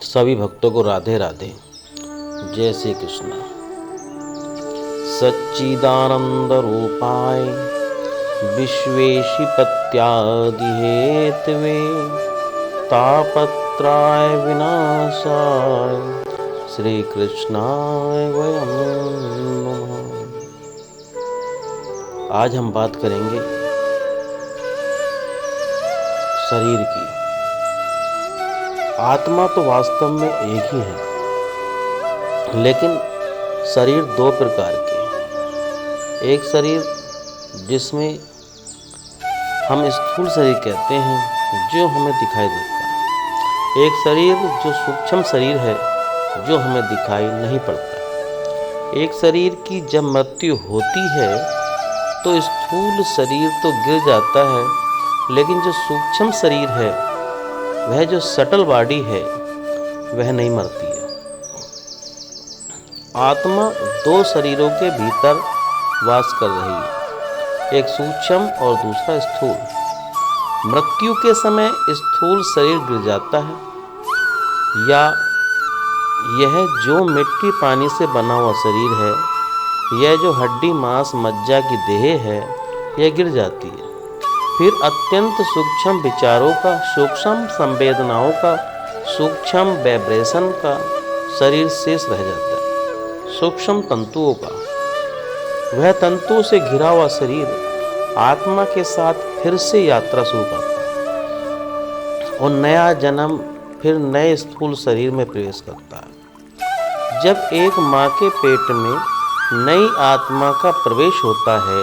सभी भक्तों को राधे राधे। जय श्री कृष्ण। सच्चिदानंद रूपाय विश्वेशिपत्यादि हेतवे तापत्राय विनाशाय श्री कृष्णाय वयं नमः। आज हम बात करेंगे शरीर की। आत्मा तो वास्तव में एक ही है, लेकिन शरीर दो प्रकार के हैं। एक शरीर जिसमें हम स्थूल शरीर कहते हैं, जो हमें दिखाई देता है। एक शरीर जो सूक्ष्म शरीर है, जो हमें दिखाई नहीं पड़ता। एक शरीर की जब मृत्यु होती है तो स्थूल शरीर तो गिर जाता है, लेकिन जो सूक्ष्म शरीर है, वह जो सटल बॉडी है, वह नहीं मरती है। आत्मा दो शरीरों के भीतर वास कर रही है, एक सूक्ष्म और दूसरा स्थूल। मृत्यु के समय स्थूल शरीर गिर जाता है, या यह जो मिट्टी पानी से बना हुआ शरीर है, यह जो हड्डी मांस मज्जा की देह है, यह गिर जाती है। फिर अत्यंत सूक्ष्म विचारों का, सूक्ष्म संवेदनाओं का, सूक्ष्म वाइब्रेशन का शरीर शेष रह जाता है। सूक्ष्म तंतुओं का, वह तंतुओं से घिरा हुआ शरीर आत्मा के साथ फिर से यात्रा शुरू करता है और नया जन्म फिर नए स्थूल शरीर में प्रवेश करता है। जब एक माँ के पेट में नई आत्मा का प्रवेश होता है,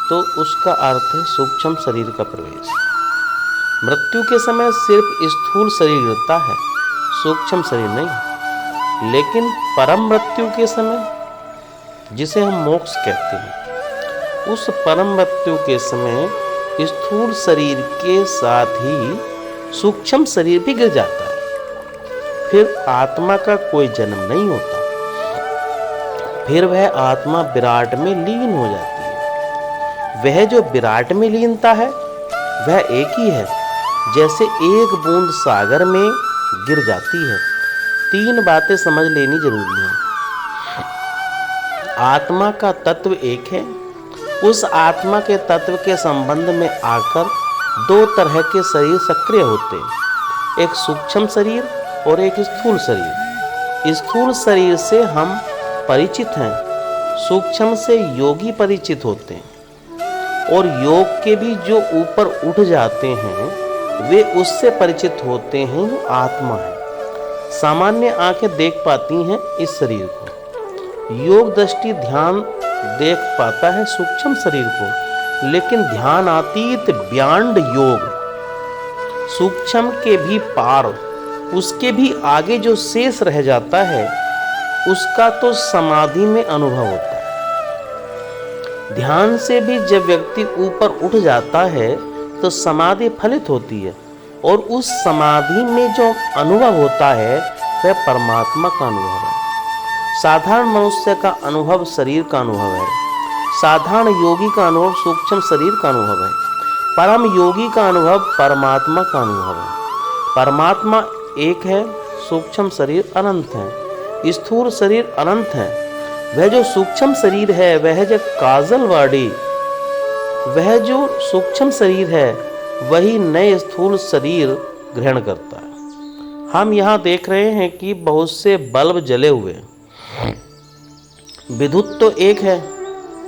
तो उसका अर्थ है सूक्ष्म शरीर का प्रवेश। मृत्यु के समय सिर्फ स्थूल शरीर गिरता है, सूक्ष्म शरीर नहीं। लेकिन परम मृत्यु के समय, जिसे हम मोक्ष कहते हैं, उस परम मृत्यु के समय स्थूल शरीर के साथ ही सूक्ष्म शरीर भी गिर जाता है। फिर आत्मा का कोई जन्म नहीं होता, फिर वह आत्मा विराट में लीन हो जाती है। वह जो विराट में लीनता है, वह एक ही है, जैसे एक बूंद सागर में गिर जाती है। तीन बातें समझ लेनी जरूरी है। आत्मा का तत्व एक है। उस आत्मा के तत्व के संबंध में आकर दो तरह के शरीर सक्रिय होते हैं, एक सूक्ष्म शरीर और एक स्थूल शरीर। स्थूल शरीर से हम परिचित हैं, सूक्ष्म से योगी परिचित होते हैं, और योग के भी जो ऊपर उठ जाते हैं, वे उससे परिचित होते हैं, वो आत्मा है। सामान्य आंखें देख पाती हैं इस शरीर को, योग दृष्टि ध्यान देख पाता है सूक्ष्म शरीर को, लेकिन ध्यानातीत ब्यांड योग, सूक्ष्म के भी पार, उसके भी आगे जो शेष रह जाता है, उसका तो समाधि में अनुभव होता है। ध्यान से भी जब व्यक्ति ऊपर उठ जाता है तो समाधि फलित होती है, और उस समाधि में जो अनुभव होता है, वह परमात्मा का अनुभव है। साधारण मनुष्य का अनुभव शरीर का अनुभव है, साधारण योगी का अनुभव सूक्ष्म शरीर का अनुभव है, परम योगी का अनुभव परमात्मा का अनुभव है। परमात्मा एक है, सूक्ष्म शरीर अनंत है, स्थूल शरीर अनंत है। वह जो सूक्ष्म शरीर है, वह जो काजल बॉडी, वह जो सूक्ष्म शरीर है, वही नए स्थूल शरीर ग्रहण करता है। हम यहाँ देख रहे हैं कि बहुत से बल्ब जले हुए हैं। विद्युत तो एक है,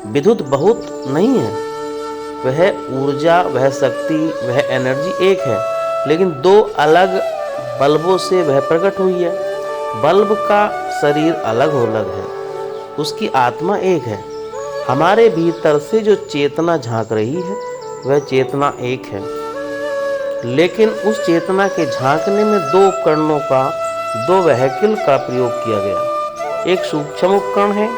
विद्युत बहुत नहीं है। वह ऊर्जा, वह शक्ति, वह एनर्जी एक है, लेकिन दो अलग बल्बों से वह प्रकट हुई है। बल्ब का शरीर अलग है, उसकी आत्मा एक है। हमारे भीतर से जो चेतना झांक रही है, वह चेतना एक है, लेकिन उस चेतना के झांकने में दो उपकरणों का, दो व्हीकल का प्रयोग किया गया। एक सूक्ष्म उपकरण है,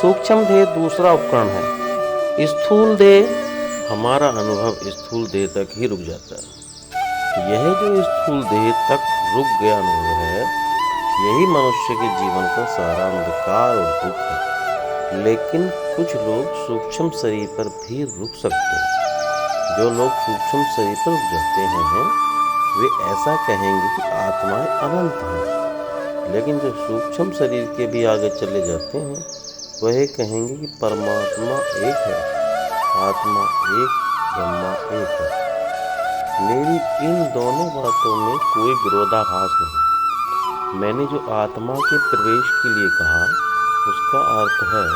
सूक्ष्म देह दूसरा उपकरण है, स्थूल देह। हमारा अनुभव स्थूल देह तक ही रुक जाता है। यह जो स्थूल देह तक रुक गया अनुभव है, यही मनुष्य के जीवन का सारा अंधकार और दुख है। लेकिन कुछ लोग सूक्ष्म शरीर पर भी रुक सकते हैं। जो लोग सूक्ष्म शरीर पर रुक जाते हैं, वे ऐसा कहेंगे कि आत्माएं अनंत हैं। लेकिन जो सूक्ष्म शरीर के भी आगे चले जाते हैं वह कहेंगे कि परमात्मा एक है, आत्मा एक, ब्रह्मा एक है। मेरी इन दोनों बातों में कोई विरोधाभास नहीं। मैंने जो आत्मा के प्रवेश के लिए कहा उसका अर्थ है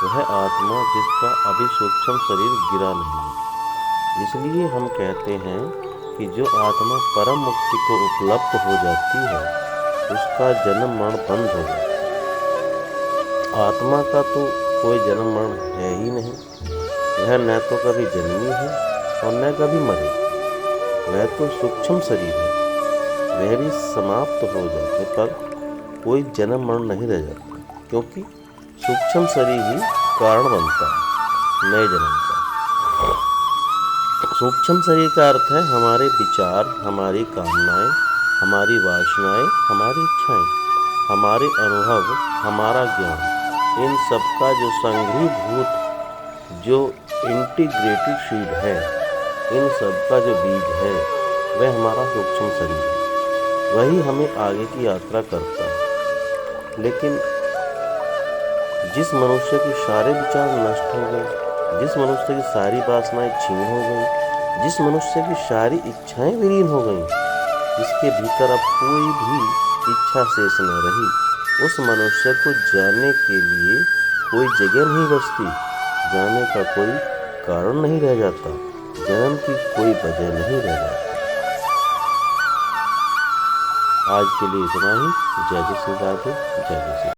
वह आत्मा जिसका अभी सूक्ष्म शरीर गिरा नहीं है। इसलिए हम कहते हैं कि जो आत्मा परम मुक्ति को उपलब्ध हो जाती है उसका जन्म मरण बंद हो जाता है। आत्मा का तो कोई जन्म मरण है ही नहीं। वह न तो कभी जन्मी है और न कभी मरी। वह तो सूक्ष्म शरीर है। वह भी समाप्त हो जाने पर कोई जन्म मरण नहीं रह जाता, क्योंकि सूक्ष्म शरीर ही कारण बनता है नए जन्म का। सूक्ष्म शरीर का अर्थ है हमारे विचार, हमारी कामनाएं, हमारी वासनाएं, हमारी इच्छाएं, हमारे अनुभव, हमारा ज्ञान, इन सब का जो संग्रहीभूत, जो इंटीग्रेटेड सीड है, इन सब का जो बीज है वह हमारा सूक्ष्म शरीर है। वही हमें आगे की यात्रा करता है। लेकिन जिस मनुष्य के सारे विचार नष्ट हो गए, जिस मनुष्य की सारी वासनाएं छीन हो गई, जिस मनुष्य की सारी इच्छाएं विलीन हो गई, जिसके भीतर अब कोई भी इच्छा शेष न रही, उस मनुष्य को जाने के लिए कोई जगह नहीं बचती, जाने का कोई कारण नहीं रह जाता, जन्म की कोई वजह नहीं रह जाती। आज के लिए इतना ही। जय श्री राधे, जय श्री।